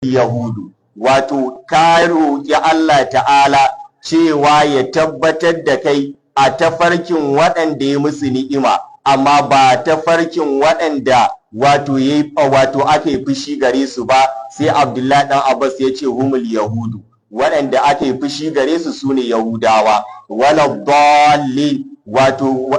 yahudu, wato ka roƙi Allah ta'ala cewa ya tabbatar da kai a tafarkin waɗanda ya musu ni'ima, amma ba tafarkin waɗanda wato ake fushi gare su ba. Sai Abdullahi dan Abbas ya ce humul yahudu, waɗanda ake fushi gare su sune yahudawa. Wala dallin, wato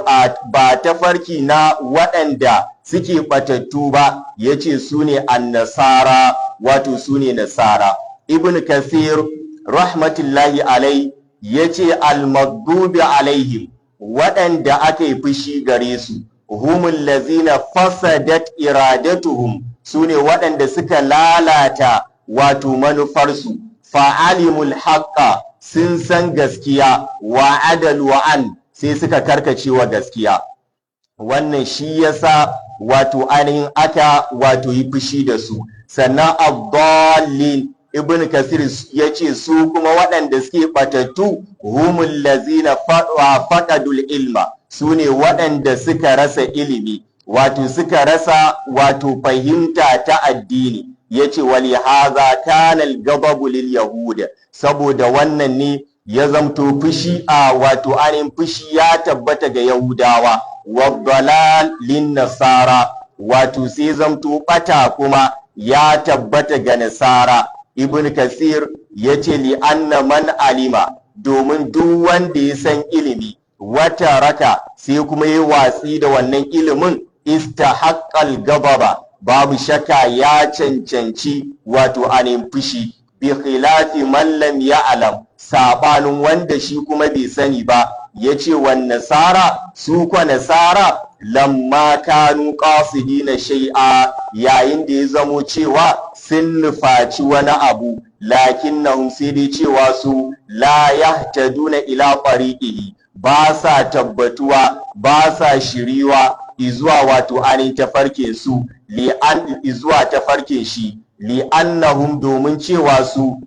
ba tafarki na waɗanda suke batattu ba, yace sune annasara, wato sune nasara. Ibn Kathir rahmatullahi alai yace al-maghdubi alaihim, waɗanda ake fushi gare su humul lazina fasadat iradatuhum, sune waɗanda suka lalata wato manufarsu. Fa'alimul haqqa, sun san gaskiya, wa adalu an, sai suka karkacewa gaskiya. Wannan shi yasa wato ainihin aka wato yi fushi da su. Sannan ad-dallin, Ibn Kasir yace su kuma waɗanda suke batattu humul lazina faqadul ilma, sune waɗanda suka rasa ilimi, wato suka rasa wato fahimta ta addini. Yace wali hadha kana al-ghadabu lil yahud, saboda wannan ne ya zamto fushi wato ainihin fushi ya tabbata ga yahudawa. Wa dalal lin nasara, wato sai zamto bata kuma ya tabbata ga nasara. Ibn Kasir yace li anna man alima, domin duk wanda ya san ilimi, wata raka sai kuma yi watsi da wannan ilimin, istahaqqal ghadaba, babu shakka ya cancanci wato anin fushi. Bi khilafi man lam ya'lam, sabanin wanda shi kuma bai sani ba. Yace wan nasara, su kwa nasara lamma kanu qasidina shay'a, yayin da ya zamo cewa sun nufaci wani abu, lakinnahum, sai dai cewa su la yahtaduna ila tariqihi, ba sa tabbatuwa, ba sa shiriwa izuwa wato anin tafarkin su, izuwa tafarkin shi. Li'annahum, domin cewa su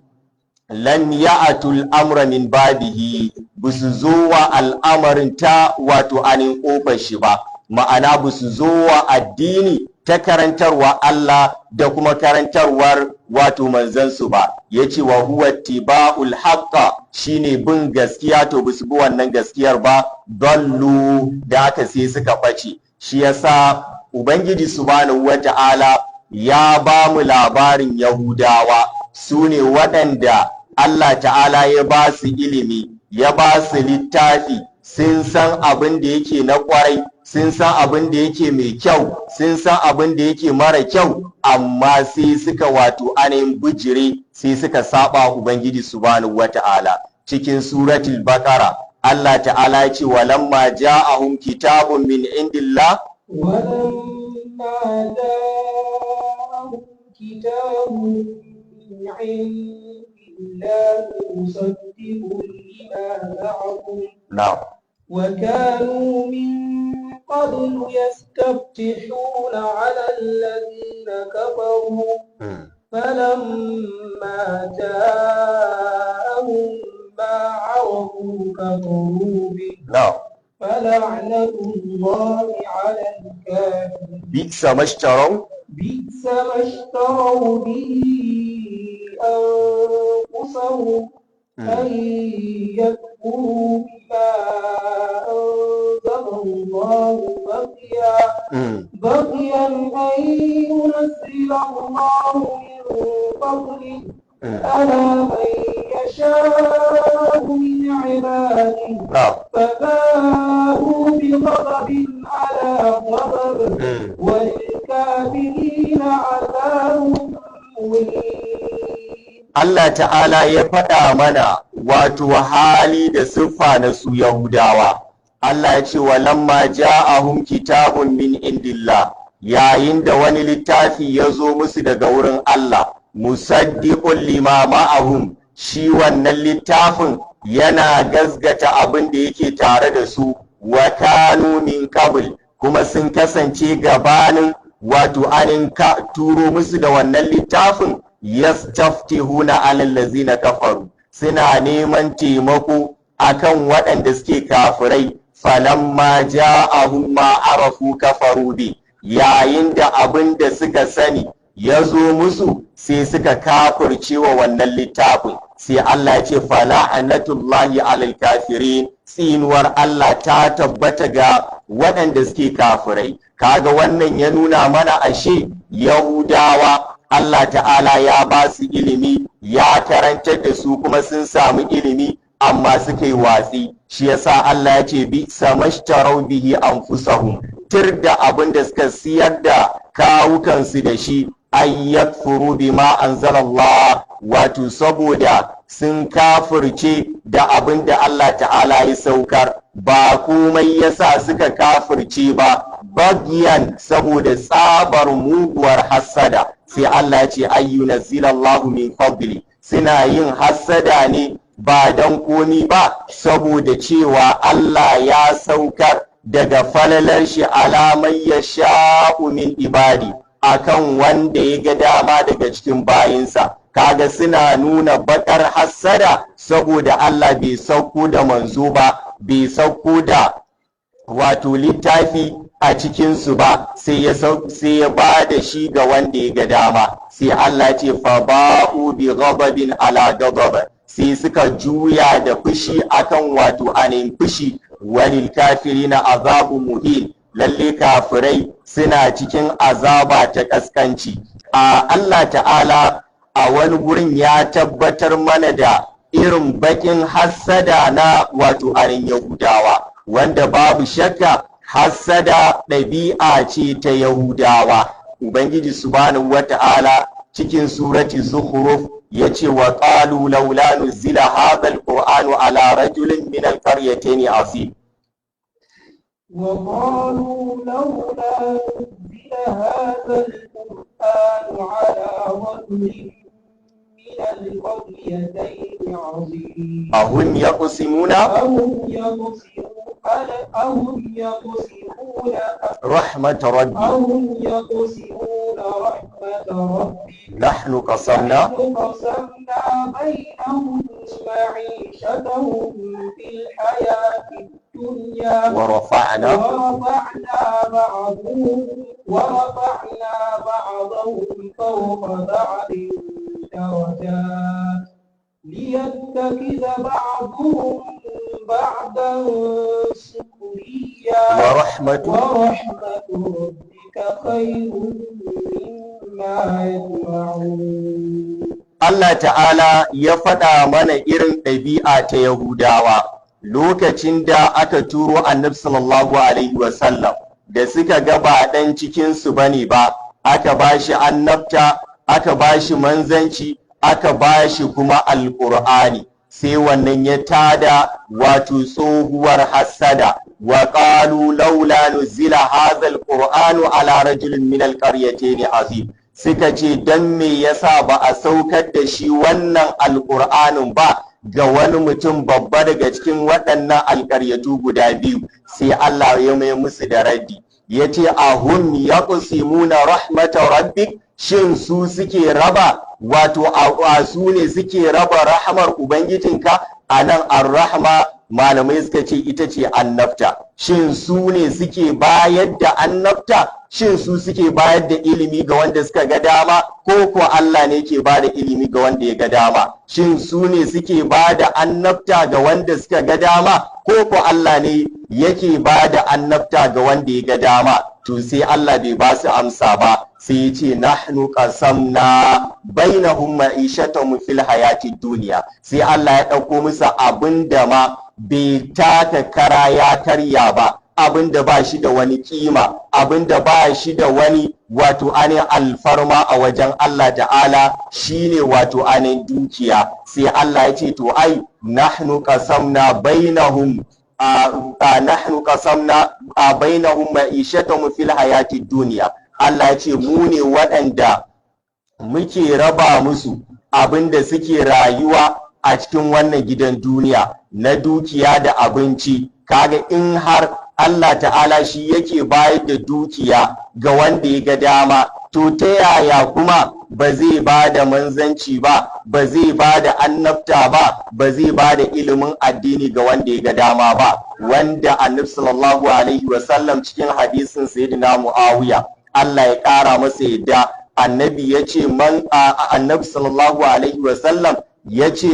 lan ya'atul amra min babihi, busu zo wa al'amarin ta wato anin kofar shi ba, ma'ana busu zo wa addini ta karantarwa Allah da kuma karantarwar wato manzansu ba. Yace wa huwa tiba'ul haqqa, shine bin gaskiya, to busu bi wannan gaskiyar ba, dallu, da haka sai suka bace. Shi yasa Ubangiji subhanahu wata'ala ya ba mu labarin Yahudawa, su ne waɗanda Allah ta'ala ya ba su ilimi, ya ba su littafi, sun san abin da yake na ƙwarai, sun san abin da yake mai kyau, sun san abin da yake mara kyau, amma sai suka wato ainihin bijire, sai suka saba Ubangiji subhanahu wata'ala. Cikin suratul Baqara Allah ta'ala ya ce walamma ja'ahum kitabun min indillah, ولما جاءهم كتاب من عند الله مصدق لما معهم نعم، وكانوا من قبل يستفتحون على الذين كفروا فلما جاءهم ما عرفوا كفروا به نعم. فلعنة الله على الكافرين. بئس ما اشتروا به أنفسهم أن يكفروا بما أنزل الله بغيا أن ينزل الله من فضله على من يشاء من عباده فباءوا بغضب على غضب وللكافرين عذاب مهين. Allah ta'ala ya faɗa mana wato hali da siffa na su Yahudawa. Allah ya ce walamma ja'ahum kitabun min indillah, yayin da wani littafi ya zo musu daga wurin Allah, musaddiqun lima ma'ahum, shi wannan littafin yana gazgata abin da yake tare da su. Wa kanu min qabl, kuma sun kasance gabanin wato anin turo musu da wannan littafin, yastaftihuna alal ladzina kafaru, suna neman taimako akan waɗanda suke kafirai. Falamma ja'ahum ma arafu kafaru bi, yayin da abin da suka sani ya zo musu sai suka kafirce wa wannan littafin, sai Allah ya ce fala'anatullahi alal kafirin, tsinuwar Allah ta tabbata ga waɗanda suke kafirai. Kaga wannan ya nuna mana ashe Yahudawa Allah ta'ala ya ba su ilimi, ya karantar da su kuma sun samu ilimi amma suka yi watsi. Shi yasa Allah ya ce bi samashtarau bihi anfusahum, tir da abin da suka siyar da kawukansu da shi, ay yakfuru bima anzalallah, wato saboda sun kafirce da abin da Allah ta'ala ya saukar. Ba komai yasa suka kafirce ba, bagiyan saboda tsabar muguwar hassada. Sai Allah ya ce ayyunazzilallahu min fadli, suna yin hassada ne ba dan komi ba saboda cewa Allah ya saukar daga falalar shi alamai ya sha'u min ibadi, akan wanda ya ga dama daga cikin bayinsa. Kaga suna nuna bakar hassada saboda Allah bai sauko da manzo ba, bai sauko da wato littafi a cikinsu ba, sai ya ba da shi ga wanda ya ga dama. Sai Allah ce fa ba'u bi ghadabin ala ghadab, sai suka juya da fushi akan wato anin fushi. Walil kafirina azabu muhin, lalle kafirai suna cikin azaba ta kaskanci. Allah ta'ala a wani gurin ya tabbatar mana da irin bakin hassada na wato anin Yahudawa, wanda babu shakka hassada ɗabi'a ce ta Yahudawa. Ubangiji subhanahu wata'ala cikin surati Zukhruf yace wa qalu laula nuzila hadha alqur'anu ala rajulin min alqaryatayn azim. وقالوا لولا نزل هذا القرآن على رجل من القريتين عظيم. أهم يقسمون رحمة ربي نحن قسمنا بينهم معيشتهم في الحياة الدنيا ورفعنا بعضهم فوق بعض درجات ليتخذ بعضهم بعضا سخريا ورحمة ربك خير مما يجمعون. Allah ta'ala ya faɗa mana irin ɗabi'a ta Yahudawa lokacin da aka turo Annabi sallallahu alaihi wasallam, da suka ga ba ɗan cikinsu bane ba, aka bashi annabta, aka bashi manzanci, aka bashi kuma alƙur'ani, sai wannan ya tada wato tsohuwar hassada. Wa qalu laula nuzila hadha alqur'anu ala rajulin min alqaryatayn azim, suka ce dan me yasa ba a saukar da shi wannan alƙur'anin ba ga wani mutum babba daga cikin waɗannan alƙaryatu guda biyu. Sai Allah ya mai musu da raddi, yace ahum yaqsimuna rahmata rabbik, shin su suke raba wato su ne suke raba rahmar ubangijinka? Anan ar-rahma malamai suka ce ita ce annabta. Shin su ne suke bayar da annabta? Shin su suke bayar da ilimi ga wanda suka ga dama, ko ko Allah ne ke ba da ilimi ga wanda ya ga dama? Shin su ne suke ba da annabta ga wanda suka ga dama, ko ko Allah ne yake ba da annabta ga wanda ya ga dama? To sai Allah bai ba su amsa ba, sai ya ce nahnu qasamna bainahum ma'ishatahum fil hayati dunya. Sai Allah ya ɗauko musu abin da ma bai taka kara ya karya ba, abin da ba shi da wani kima, abin da ba shi da wani wato anin alfarma a wajen Allah ta'ala, shine wato anin dukiya. Sai Allah ya ce to ai nahnu qasamna bainahum bainahum ma'ishatahum fil hayati dunya. Allah ya ce mu ne waɗanda muke raba musu abin da suke rayuwa a cikin wannan gidan duniya na dukiya da abinci. Kaga in har Allah ta'ala shi yake bayar da dukiya ga wanda ya ga dama, to ta yaya kuma ba zai ba da manzanci ba, ba zai ba da annabta ba, ba zai ba da ilimin addini ga wanda ya ga dama ba? Wanda Annabi sallallahu alaihi wasallam cikin hadisin sayyidina Muawiya, Allah ya ƙara masa yadda, annabi yace annabi sallallahu alaihi wasallam yace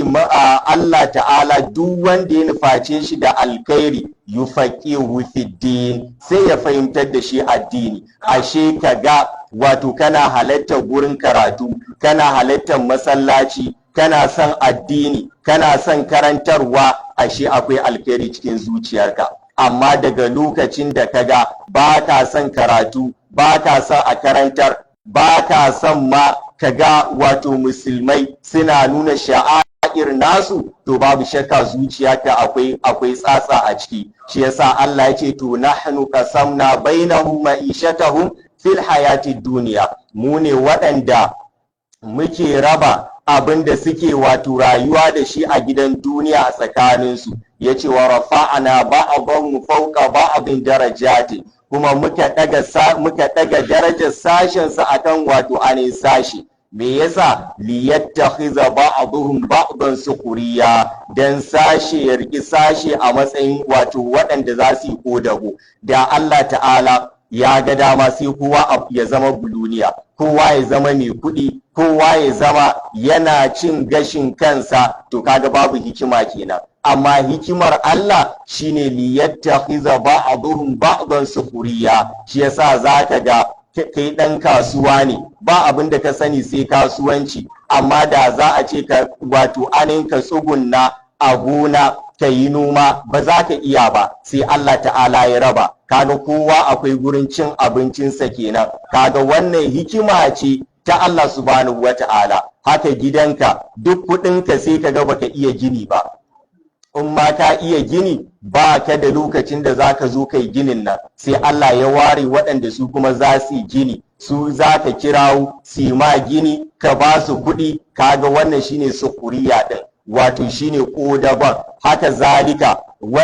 Allah ta'ala duk wanda ya nuface shi da alkhairi yufaqihu fid din, sai ya fahimtar da shi addini. Ashe kaga wato kana halartar gurin karatu, kana halartar masallaci, kana son addini, kana son karantarwa, ashe akwai alkhairi cikin zuciyarka. Amma daga lokacin da kaga ba ka son karatu, ba ka son a karantar, ba ka son ma kaga wato musulmai suna nuna sha'air nasu, to babu shakka zuciyarka akwai tsatsa a ciki. Shi yasa Allah ya ce to nahnu qasamna bainahum ma'ishatahum fil hayati duniya, mu ne waɗanda muke raba abin da suke wato rayuwa da shi a gidan duniya a tsakaninsu. Ya ce wa rafa'ana ba'dhum fawqa ba'dhin darajati, kuma muka daga darajar sashen sa akan wato anin sashi. Me yasa liyattakhiza ba'dhum ba'dhan sukhriya, dan sashe ya riki sashe a matsayin wato waɗanda za su yi kodago. Da Allah ta'ala ya ga dama sai kowa ya zama buluniya, kowa ya zama mai kuɗi, kowa ya zama yana cin gashin kansa, to kaga babu hikima kenan. Amma hikimar Allah shine liyattakhiza ba'dhum ba'dhan sukhriya. Shi yasa zaka ga kai ɗan kasuwa ne, ba abin da ka sani sai kasuwanci, amma da za a ce ka wato anin ka tsugunna a gona ka yi noma, ba za ka iya ba, sai Allah ta'ala ya raba. Kaga kowa akwai gurin cin abincinsa kenan. Kaga wannan hikima ce ta Allah subhanahu wata'ala. Haka gidanka duk kuɗinka sai kaga baka iya gini ba, in ma ka iya gini ba ka da lokacin da za ka zo kai ginin nan, sai Allah ya ware waɗanda su kuma za su yi gini, su za ka kirawo su ma gini, ka ba su kuɗi. Kaga wannan shine sukuriya ɗin, wato shine ƙodaban. Haka zalika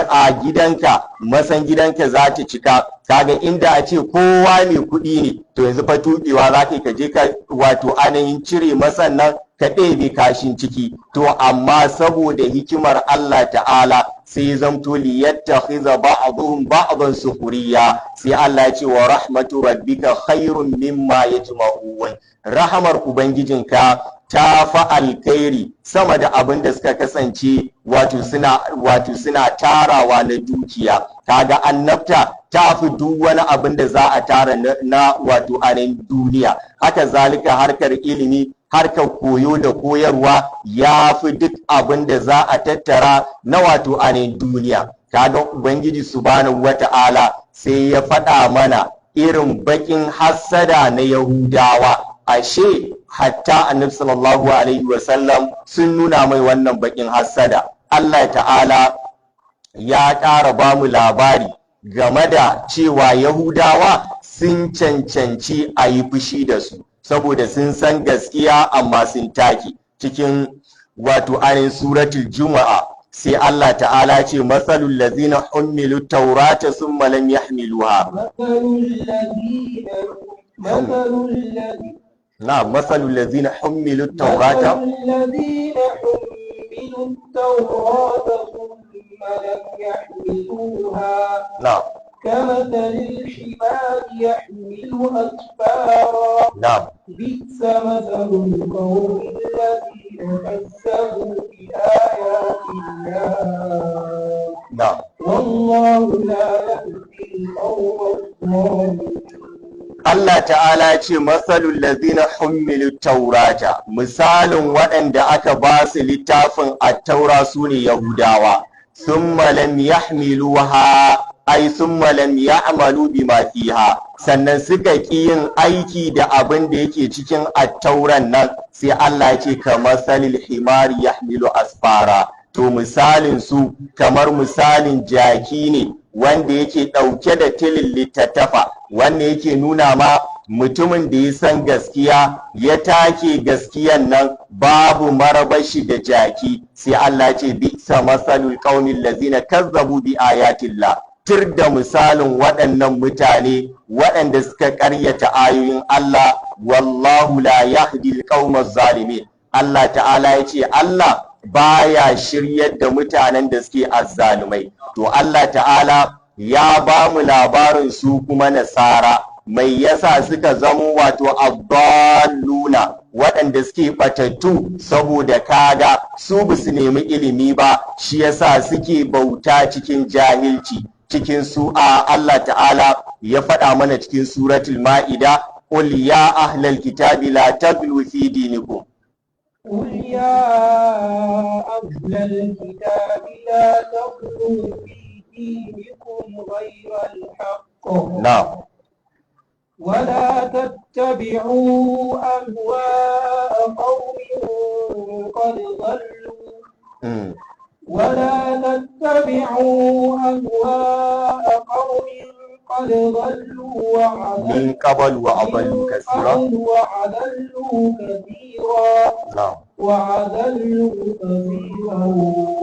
a gidanka, masan gidanka za ta cika. Kaga inda a ce kowa mai kuɗi ne, to yanzu fa tuɓewa za ka je ka wato ainihin cire masan nan ka ɗebe kashin ciki. To amma saboda hikimar Allah ta'ala sai zamto liyattakhiza ba'dhum ba'dhan sukhriya, sai Allah ya ce wa rahmatu rabbika khairun mimma yajma'un. Rahamar ubangijinka ta fa alkhairi sama da abin da suka kasance wato suna tarawa na dukiya. Kaga annabta ta fi duk wani abin da za a tara na wato anan duniya. Haka zalika harkar ilimi, harkar koyo da koyarwa ya fi duk abin da za a tattara na wato anan duniya. Kaga ubangiji subhanahu wata'ala sai ya faɗa mana irin bakin hassada na Yahudawa. Ashe hatta annabi sallallahu alaihi wasallam sun nuna mai wannan bakin hassada. Allah ta'ala ya ƙara ba mu labari game da cewa Yahudawa sun cancanci a yi fushi da su, saboda sun san gaskiya amma sun take. Cikin wato ainihin suratul Juma'a sai Allah ta'ala ce masalul lazina hummilu taurata summa lam yahmiluha. نعم مثل الذين حملوا التوراة ثم لم يحملوها نعم كمثل الحمار يحمل أسفارا نعم بئس مثل القوم الذين كذبوا بآيات الله نعم والله لا يهدي القوم الظالمين. Allah ta'ala ce matsalul lazina hummilu taurata, misalin waɗanda aka ba su littafin attaura su ne Yahudawa, summa lam yahmiluha ai summa lam ya'malu bima fiha, sannan suka ƙi yin aiki da abin da yake cikin attauran nan, sai Allah ya ce kamar salil himari yahmilu asfara. To misalin su kamar misalin jaki ne wanda yake ɗauke da tilin littattafa, wanda yake nuna ma mutumin da ya san gaskiya ya take gaskiyan nan babu marabashi da jaki. Sai Allah ce bisa masalul qaumil lazina kazzabu bi ayatillah, tir da misalin waɗannan mutane waɗanda suka ƙaryata ayoyin Allah, wallahu la yahdi alqaumaz zalimin. Allah ta'ala ya ce Allah baya shiryar da mutanen da suke azzalumai. To Allah ta'ala ya ba mu labarin su kuma nasara. mai yasa suka zamo wato addalluna waɗanda suke batattu, saboda kaga su ba su nemi ilimi ba, shi yasa suke bauta cikin jahilci. Cikin su Allah ta'ala ya faɗa mana cikin suratul ma'ida, qul ya ahlal kitabi la taghlu fi dinikum. قل يا أهل الكتاب لا تغلوا في دينكم غير الحق نعم. ولا تتبعوا أهواء قوم قد ضلوا ولا تتبعوا أهواء قوم قد ضلوا من قبل وأضلوا كثيرا. نعم. وأضلوا كثيرا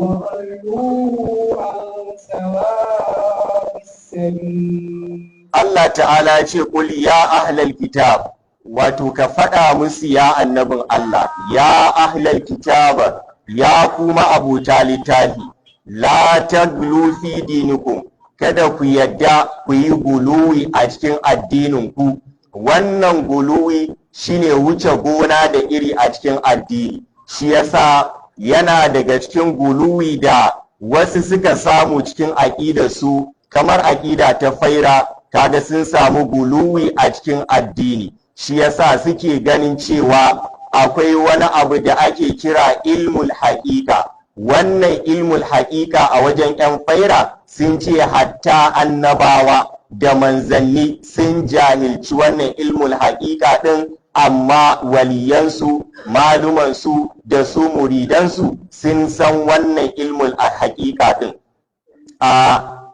وضلوا عن سواء السبيل. Allah ta'ala ya ce qul ya ahlal kitab, wato ka faɗa musu ya annabin Allah, ya ahlal kitab, ya kuma abuta littafi, la taglu fi dinikum, kada ku yadda ku yi guluwi a cikin addininku. Wannan guluwi shine wuce gona da iri a cikin addini, shi yasa yana daga cikin guluwi da wasu suka samu cikin aƙidarsu, kamar aƙida ta faira, kaga sun samu guluwi a cikin addini, shi yasa suke ganin cewa akwai wani abu da ake kira ilmul haƙiƙa. Wannan ilmul haƙiƙa a wajen 'yan faira sun ce hatta annabawa da manzanni sun jahilci wannan ilmul haƙiƙa ɗin, amma waliyansu, malumansu da su muridansu sun san wannan ilmul haƙiƙa ɗin.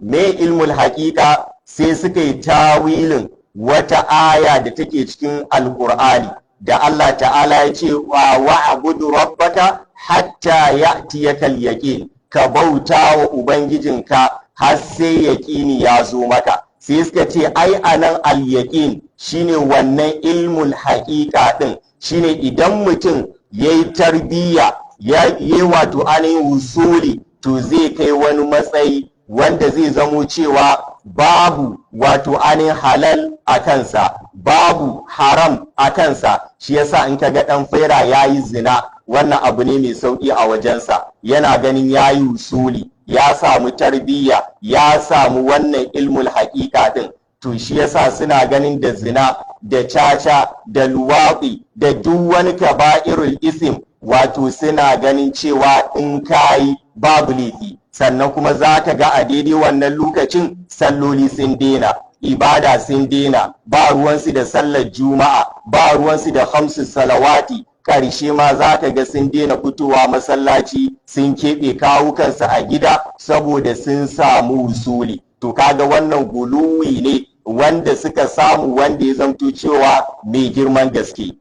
Me ilmul haƙiƙa? Sai suka yi tawilin wata aya da take cikin alkur'ani da Allah ta'ala ya ce wa wa'budu rabbaka hatta ya'tiyakal yaqin, ka bauta wa ubangijinka har sai yaqini ya zo maka. Sai suka ce ai anan al-yaqin shine wannan ilmul haqiqa din, shine idan mutum yayi tarbiyya yayi wato ainihin wusuli, to zai kai wani matsayi wanda zai zamo cewa babu wato ainihin halal a kansa, babu haram a kansa. Shi yasa in kaga ɗan faira ya yi zina, wannan abu ne mai sauƙi a wajensa, yana ganin ya yi usuli, ya samu tarbiyya, ya samu wannan ilmul haƙiƙa ɗin. To shi yasa suna ganin da zina da caca da luwaɗi da duk wani kaba'irul isim, wato suna ganin cewa in kayi babu laifi. Sannan kuma za ka ga a daidai wannan lokacin salloli sun dena, ibada sun dena, ba ruwansu da sallar juma'a, ba ruwansu da hamsu salawati, ƙarshe ma za ka ga sun dena fitowa masallaci, sun keɓe kawukansu a gida saboda sun samu usuli. To kaga wannan guluwi ne wanda suka samu, wanda ya zamto cewa mai girman gaske.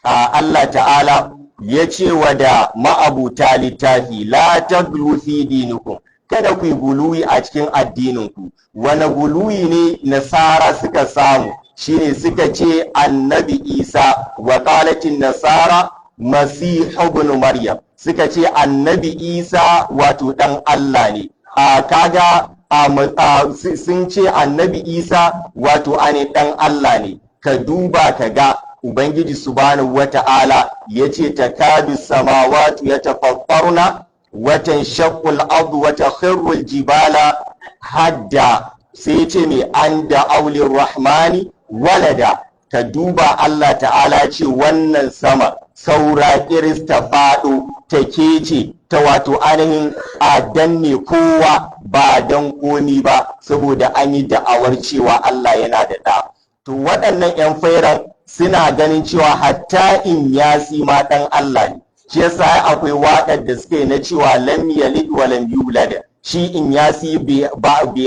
Allah ta'ala ya ce wa da ma'abuta littafi la taglu fi dinikum, kada ku yi guluwi a cikin addininku. Wani guluwi ne nasara suka samu? Shine suka ce annabi Isa, wa qalatin nasara masihu ibn maryam, suka ce annabi Isa wato dan Allah ne. Kaga sun ce annabi Isa wato ane dan Allah ne. Ka duba ka ga Ubangiji subhanahu wata'ala ya ce takadu samawatu yatafattarna wa tanshaqqu al-ardu wa takhirru al-jibala hadda, sai ce mai an da aulin rahmani walada. Ka duba Allah ta'ala ce wannan sama saura iris ta faɗo ta kece ta wato ainihin a danne kowa ba dan komi ba, saboda an yi da'awar cewa Allah yana da ɗa. To waɗannan 'yan fairan suna ganin cewa hatta in yasi ma ɗan Allah ne. Shi yasa akwai waƙar da suke na cewa lam yalid wa lam yulad, shi in yasi bai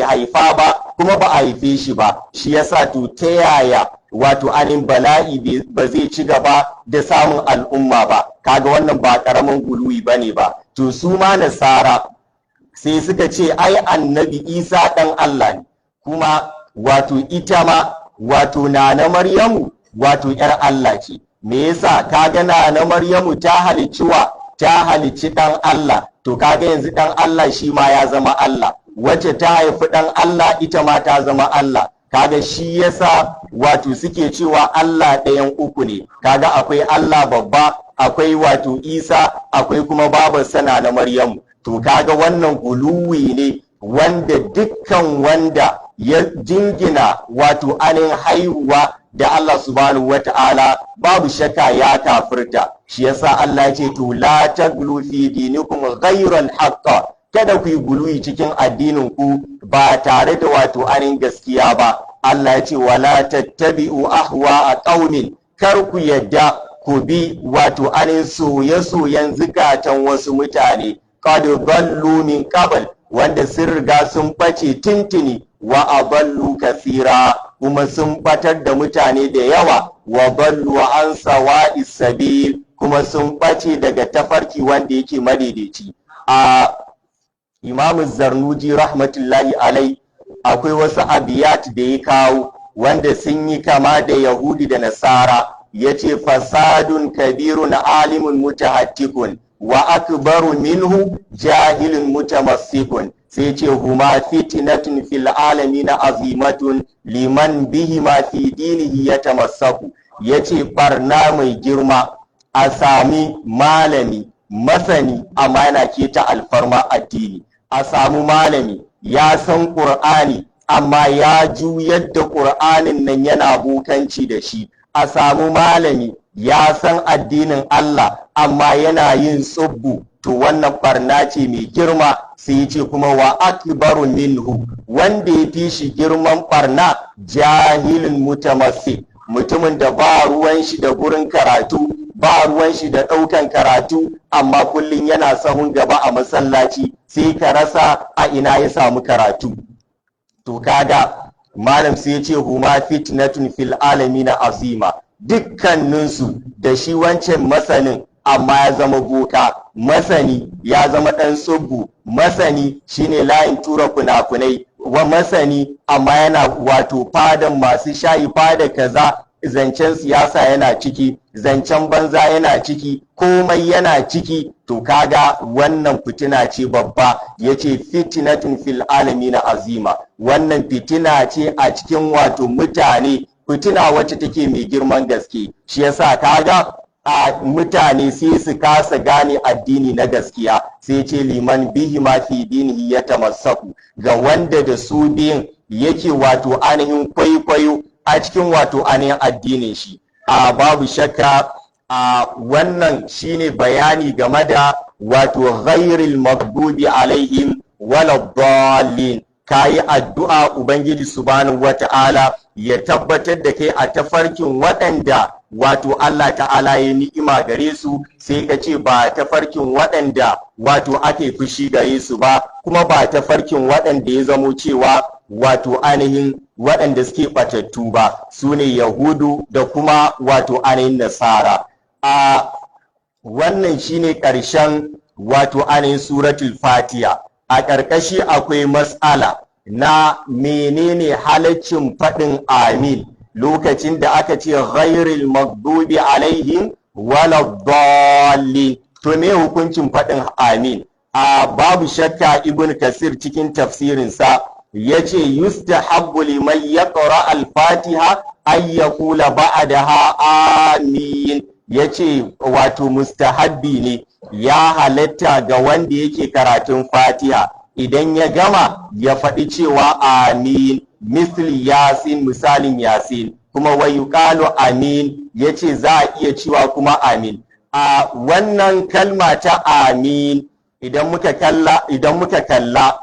haifa ba kuma ba a haife shi ba. Shi yasa to ta yaya wato anin bala'i ba zai ci gaba da samun al'umma ba? Kaga wannan ba ƙaramin guluwi bane ba. To su ma nasara sai suka ce ai annabi Isa ɗan Allah ne, kuma wato ita ma wato na Maryamu wato ‘yar Allah ce. Me yasa? Kaga na Maryamu ta halicci wa? Ta halicci ɗan Allah. To kaga yanzu ɗan Allah shi ma ya zama Allah. Wacce ta haifi ɗan Allah ita ma ta zama Allah. kaga shi yasa wato suke cewa Allah ɗayan uku ne, kaga akwai Allah babba, akwai wato Isa, akwai kuma babar sana na Maryamu. To kaga wannan guluwi ne wanda dukkan wanda ya jingina wato anin haihuwa da Allah subhanahu wata'ala babu shakka ya kafirta. Shi yasa Allah ya ce to la taglu fi dinikum ghayra al-haqq, kada ku yi guluwi cikin addinin ku ba tare da wato anin gaskiya ba. Allah ya ce wala tattabi'u ahwa qaumin, kar ku yadda ku bi wato anin soye-soyen zukatan wasu mutane qad dallu min qabl, wanda sun riga sun bace tintini, wa adallu kathira, kuma sun batar da mutane da yawa, wa dallu an sawa'is sabil, kuma sun bace daga tafarki wanda yake madaidaici. A Imam Zarnuji rahmatullahi alai akwai wasu abiyat da ya kawo wanda sun yi kama da Yahudi da Nasara. Yace fasadun kabirun alimun mutahattikun wa akbaru minhu jahilun mutamassikun, sai ce huma fitnatun fil alamin azimatun liman bihi ma fi dinihi yatamassaku. Yace barna mai girma a sami malami masani amma yana keta alfarma addini, a samu malami ya san Qur'ani amma ya juyar da Qur'anin nan yana bokanci da shi, a samu malami ya san addinin Allah amma yana yin tsubbu. To wannan barna ce mai girma. Sai ce kuma wa akbaru minhu, wanda ya fi shi girman barna jahilin mutamassik, mutumin da ba ruwan shi da gurin karatu, ba ruwan shi da ɗaukan karatu, amma kullum yana sahun gaba a masallaci, sai ka rasa a ina ya samu karatu. To kaga malam sai ya ce huma fitnatun fil alamin azima, dukkaninsu da shi wancan masanin amma ya zama boka, masani ya zama ɗan tsubbu, masani shine layin tura kunakunai, wa masani amma yana wato fadan masu shayi, fada kaza, zancen siyasa yana ciki, zancen banza yana ciki, komai yana ciki. To kaga wannan fitina ce babba. Yace fitnatun fil alamin azima, wannan fitina ce a cikin wato mutane, fitina wacce take mai girman gaske. Shi yasa kaga a mutane sai su kasa gane addini na gaskiya. Sai ce liman bihi ma fi dinihi yatamassaku, ga wanda da su biyun yake wato ainihin kwaikwayo a cikin wato ainihin addinin shi. A babu shakka a wannan shine bayani game da wato ghairil maghdubi alaihim waladdallin. Kayi addu'a Ubangiji subhanahu wata'ala ya tabbatar da kai a tafarkin waɗanda wato Allah ta'ala ya ni'ima gare su, sai ka ce ba tafarkin waɗanda wato ake fushi gare su ba, kuma ba tafarkin waɗanda ya zamo cewa wato ainihin waɗanda suke ɓatattu ba, su ne Yahudu da kuma wato ainihin Nasara. A wannan shine ƙarshen wato ainihin suratul Fatiha. A ƙarƙashi akwai matsala na menene halaccin faɗin amin lokacin da aka ce ghairil maghdubi alaihim waladdallin. To me hukuncin faɗin amin? A babu shakka Ibn Kasir cikin tafsirinsa yace yustahabbu liman yaqra al-Fatiha ay yaqula ba'daha amin. Yace wato mustahabbi ne, ya halatta ga wanda yake karatun Fatiha idan ya gama ya faɗi cewa amin, misli yasin, misalin yasin. Kuma wa yuqalu amin, yace za a iya cewa kuma amin. A wannan kalma ta amin idan muka kalla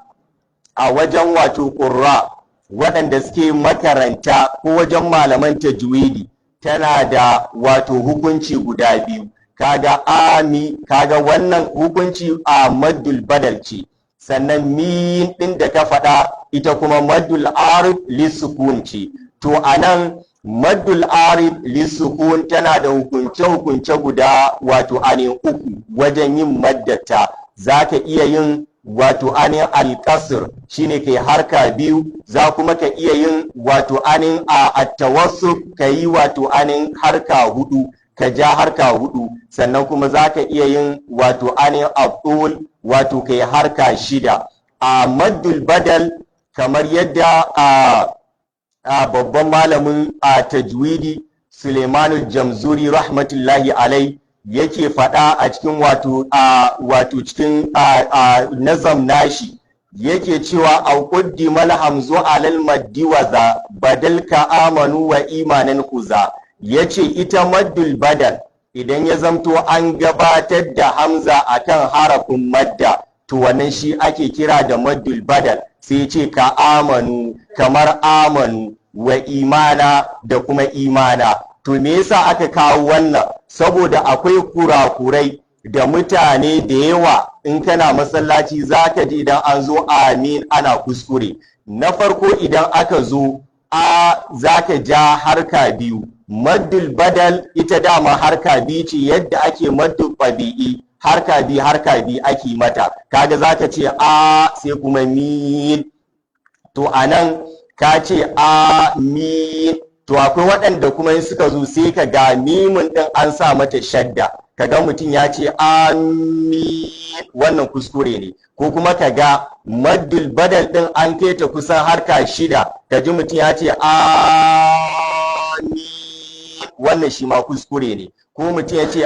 a wajen wato qurra waɗanda suke makaranta ko wajen malaman tajwidi, tana da wato hukunci guda biyu. Kaga kaga wannan hukunci a maddul badal ce, sannan min din da ka faɗa ita kuma maddul arif lisukun ce. To anan maddul arif lisukun tana da hukunce guda wato anin uku wajen yin maddata. Zaka iya yin wato anin alƙasir, shine kai harka biyu, za kuma ka iya yin wato anin a attawassu, ka yi wato anin harka hudu, ka ja harka hudu. Sannan kuma za ka iya yin wato anin abdul, wato kai harka shida. A maddul badal kamar yadda babban malamin tajwidi Suleimanul Jamzuri rahmatullahi alai yake faɗa a cikin wato cikin nazam nashi yake cewa au quddimal hamzu alal maddi wa za badal ka amanu wa imanan kuza, yace ita maddul badal idan ya zamto an gabatar da hamza akan harafin madda to wannan shi ake kira da maddul badal. sai ce ka amanu, kamar amanu, wa imana da kuma imana. To me yasa aka kawo wannan? Saboda akwai kurakurai da mutane da yawa in kana masallaci zaka ji idan an zo amin ana kuskure. Na farko idan aka zo zaka ja harka biyu. Maddul badal ita dama harka biyu ce yadda ake maddul tabi'i, harka biyu ake mata. Kaga zaka ce sai kuma min. To anan ka ce amin. To akwai waɗanda kuma in suka zo sai ka ga mimin ɗin an sa mata shadda, kaga mutum ya ce amin, wannan kuskure ne. Ko kuma ka ga maddul badal ɗin an kai ta kusan harka 6, ka ji mutum ya ce amin, wannan shi ma kuskure ne. Ko mutum ya ce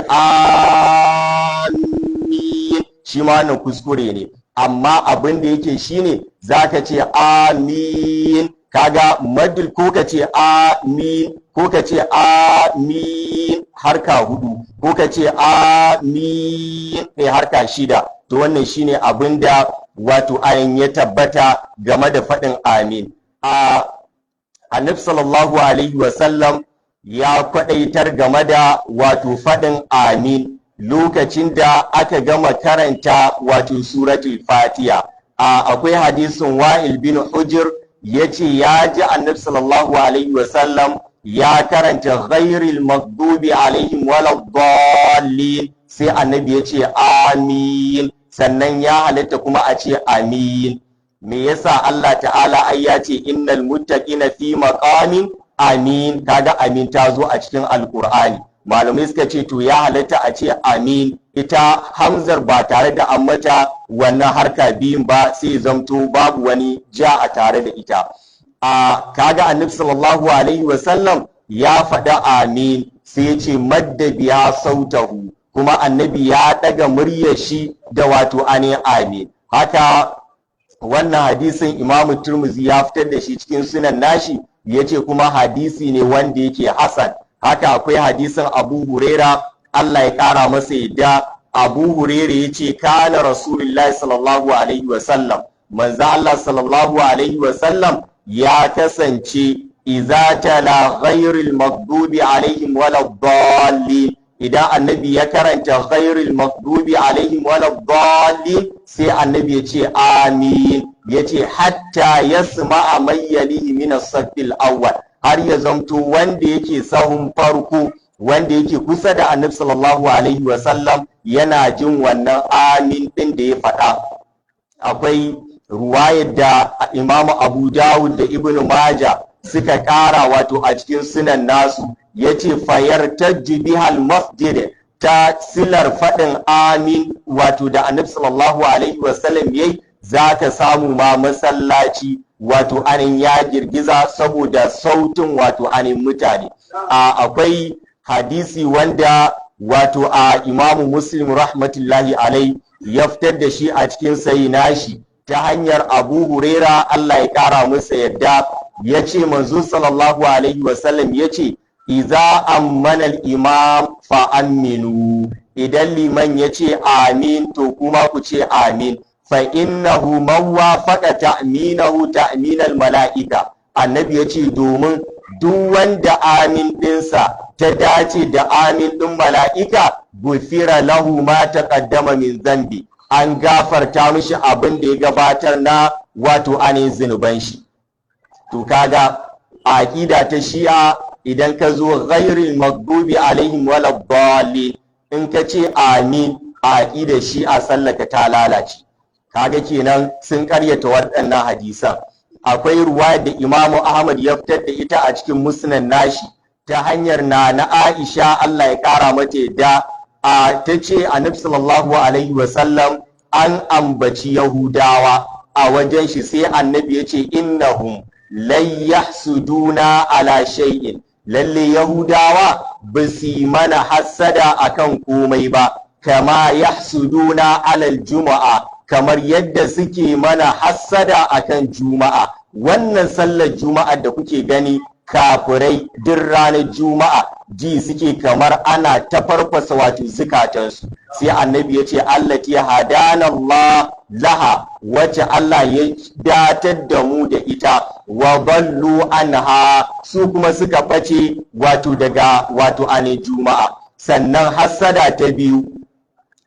amin, shi ma wannan kuskure ne. Amma abin da yake shine zaka ce amin, kaga maddul ko ka ce amin ko ka ce amin harka 4 ko ka ce amin harka 6. To wannan shine abin da wato ayin ya tabbata game da faɗin amin. Annabi sallallahu alaihi wasallam ya kwadaitar game da wato faɗin amin lokacin da aka gama karanta wato suratul fatiha. Akwai hadisin Wa'il bin Hujr yace ya ji Annabi sallallahu alaihi wasallam ya karanta ghairil maghdubi alaihim waladdallin, sai Annabi yace amin, sannan ya halatta kuma a ce amin. Me yasa? Allah ta'ala ai ya ce innal muttaqina fi maqamin amin, kaga amin ta zo a cikin alqur'ani. Malamai suka ce to ya halatta a ce amin, ita hamzar ba tare da an mata wannan harka biyun ba, sai zamto babu wani ja a tare da ita. Kaga Annabi sallallahu alaihi wasallam ya faɗa amin, sai ya ce madda biya sautahu, kuma Annabi ya ɗaga muryar shi da wato amin. Haka wannan hadisin Imam Tirmidhi ya fitar da shi cikin sunan nashi, yace kuma hadisi ne wanda yake hasan. Haka akwai hadisin Abu Huraira, Allah ya ƙara masa yadda. Abu Huraira ya ce kana Rasulullahi sallallahu alaihi wasallam, manzo Allah sallallahu alaihi wasallam ya kasance idza tala ghairil maghdubi alaihim waladdallin, idan Annabi ya karanta ghairil maghdubi alaihim waladdallin sai Annabi ya ce amin, ya ce hatta yasma'a man yalihi min as-saffil awwal, har ya zamto wanda yake sahun farko, wanda yake kusa da Annabi sallallahu alaihi wasallam yana jin wannan amin din da ya faɗa. Akwai ruwayar da Imam Abu Dawud da Ibn Majah suka ƙara wato a cikin sunan nasu, yace fayar tajbihal masjid, ta silar faɗin amin wato da Annabi sallallahu alaihi wasallam yayi, zaka samu ma masallaci wato anin ya girgiza saboda sautin wato anin mutane. Akwai hadisi wanda wato Imamu Muslim rahmatullahi alai ya fitar da shi a cikin sayi nashi ta hanyar Abu Huraira, Allah ya kara masa yadda, ya ce manzo sallallahu alaihi wasallam ya ce iza ammana al-imam fa aminu, idan liman ya ce amin to kuma ku ce amin. Fa innahu man wafaqa ta'minahu ta'minal mala'ika, Annabi ya ce domin duk wanda amin ɗinsa ta dace da amin ɗin mala'ika, gufira lahu ma taqaddama min zambi, an gafarta mishi abin da ya gabatar na wato anin zunuban shi. To kaga aqida ta Shi'a, idan ka zo ghairil maghdubi alaihim waladdallin, in ka ce amin, aqida Shi'a sallaka ta lalace. Kaga kenan sun karyata waɗannan hadisan. Akwai ruwaya da Imamu Ahmad ya fitar da ita a cikin musnad nashi ta hanyar na Aisha, Allah ya kara mata yadda, ta ce Annabi sallallahu alaihi wasallam an ambaci Yahudawa a wajen shi, sai Annabi ya ce innahum lan yahsuduna ala shay'in lalle yahudawa ba su yi mana hassada akan komai ba, kama yahsuduna alal juma'a kamar yadda suke mana hassada akan juma'a. Wannan sallar juma'a da kuke gani kafirai duk ranar juma'a ji suke kamar ana ta farfasa wato zukatansu, sai annabi ya ce allati hadana Allah laha, wacce Allah ya datar da mu da ita, wa ballu anha su kuma suka bace wato daga wato ane juma'a. Sannan hassada ta biyu,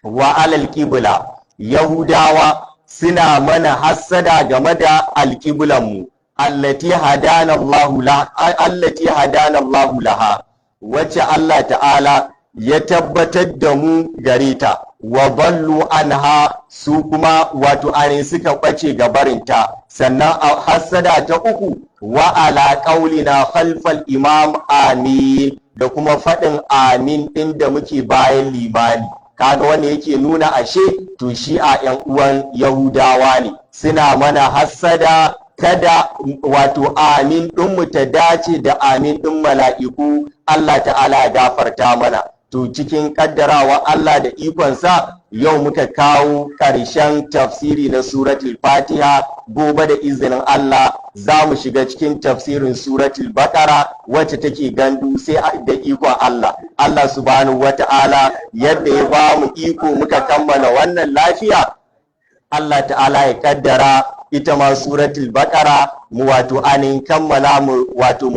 wa alal qibla, yahudawa suna mana hassada game da alqiblanmu allati hadana Allahu laha, wacce Allah ta'ala ya tabbatar da mu gare ta, wa ballu anha su kuma wato anin suka bace gabarinta. Sannan hassada ta uku, wa ala qaulina khalfal imam amin, da kuma faɗin amin ɗin da muke bayan limani. Kaga wanda yake nuna ashe to shi a 'yan uwan yahudawa ne, suna mana hassada kada wato amin ɗinmu ta dace da amin ɗin mala'iku, Allah ta'ala ya gafarta mana. To cikin ƙaddarawa Allah da ikonsa yau muka kawo ƙarshen tafsiri na suratul Fatiha. Gobe da izinin Allah za mu shiga cikin tafsirin suratul Baqara wacce take gandu sai da ikon Allah. Allah subhanahu wata'ala yadda ya ba mu iko muka kammala wannan lafiya, Allah ta'ala ya kaddara ita ma suratul Baqara mu wato anin kammala mu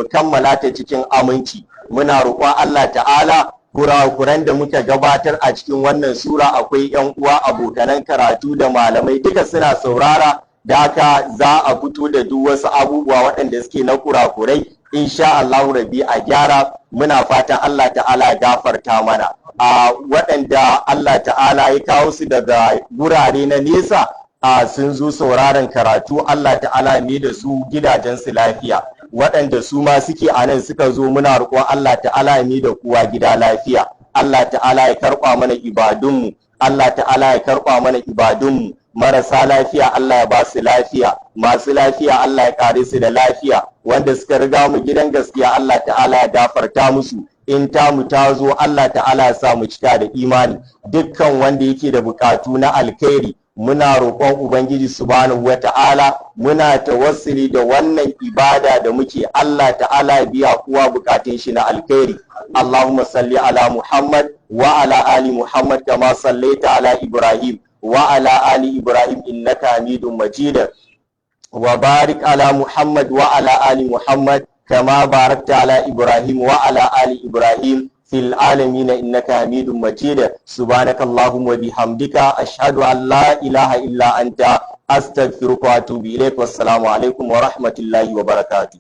kammala ta cikin aminci. Muna roƙon Allah ta'ala kurakuran da muka gabatar a cikin wannan sura, akwai 'yan uwa abokanan karatu da malamai duka suna saurara, da haka za a fito da duk wasu abubuwa waɗanda suke na kurakurai insha Allah rabi a gyara. Muna fatan Allah ta'ala ya gafarta mana. A waɗanda Allah ta'ala ya kawo su daga gurare na nesa sun zo sauraron karatu, Allah ta'ala ne da su gidajensu lafiya. Waɗanda su ma suke a nan suka zo, muna roƙon Allah ta'ala ne da kowa gida lafiya. Allah ta'ala ya karɓa mana ibadunmu, Allah ta'ala ya karɓa mana ibadunmu. Marasa lafiya Allah ya ba su lafiya, masu lafiya Allah ya kare su da lafiya, wanda suka riga mu gidan gaskiya Allah ta'ala ya gafarta musu. In tamu ta zo Allah ta'ala ya sa mu cika da imani. Dukkan wanda yake da bukatu na alkhairi muna roƙon Ubangiji subhanahu wata'ala, muna tawassuli da wannan ibada da muke, Allah ta'ala ya biya kowa bukatun shi na alkhairi. Allahumma salli ala Muhammad wa ala ali Muhammad kama sallaita ala Ibrahim wa ala ali Ibrahim innaka Hamidum Majid, wa barik ala Muhammad wa ala ali Muhammad kama barakta ala Ibrahim wa ala ali Ibrahim fil alamin innaka Hamidum Majid. Subhanakallahumma wa bihamdika ashhadu an la ilaha illa anta astaghfiruka wa atubu ilaik. Wassalamu alaikum wa rahmatullahi wa barakatuh.